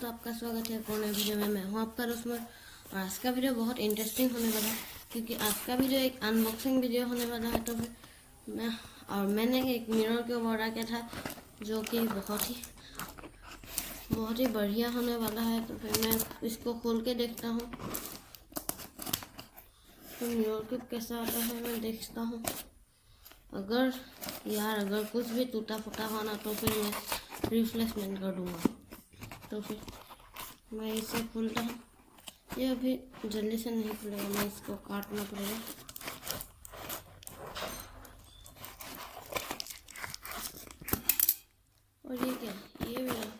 दोस्तों, आपका स्वागत है एक और नए वीडियो में। मैं हूं आपका रोशमर और आज का वीडियो बहुत इंटरेस्टिंग होने वाला है क्योंकि आज का वीडियो एक अनबॉक्सिंग वीडियो होने वाला है। तो फिर मैंने एक मिरर के ऊपर ऑर्डर किया था जो कि बहुत ही बढ़िया होने वाला है। तो फिर मैं इसको खोल के देखता हूँ तो मिरर क्यूब कैसा आता है मैं देखता हूँ। अगर कुछ भी टूटा फूटा हुआ ना तो फिर मैं रिप्लेसमेंट कर दूँगा। तो फिर मैं इसे खोलता हूँ। ये अभी जल्दी से नहीं खुलेगा, मैं इसको काटना पड़ेगा। और ये क्या, ये मेरा,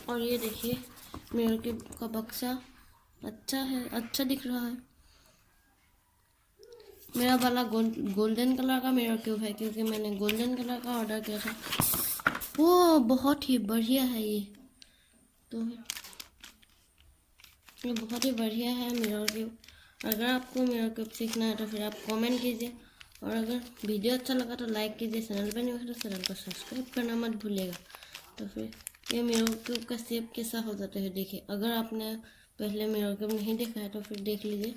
और ये देखिए मिरर क्यूब का बक्सा अच्छा है, अच्छा दिख रहा है। मेरा वाला गोल्डन कलर का मिरर क्यूब है क्योंकि मैंने गोल्डन कलर का ऑर्डर किया था। वो बहुत ही बढ़िया है तो ये बहुत ही बढ़िया है मिरर क्यूब। अगर आपको मिरर क्यूब सीखना है तो फिर आप कमेंट कीजिए और अगर वीडियो अच्छा लगा तो लाइक कीजिए। चैनल पर नहीं हो तो चैनल को सब्सक्राइब करना मत भूलिएगा। तो फिर ये मिरर क्यूब का शेप कैसा हो जाता है देखिए। अगर आपने पहले मिरर क्यूब नहीं देखा है तो फिर देख लीजिए।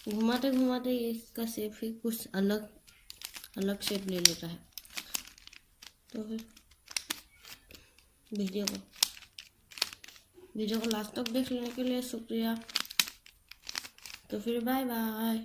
घुमाते घुमाते इसका शेप ही कुछ अलग शेप ले लेता है। तो फिर वीडियो को लास्ट तक देख लेने के लिए शुक्रिया। तो फिर बाय बाय।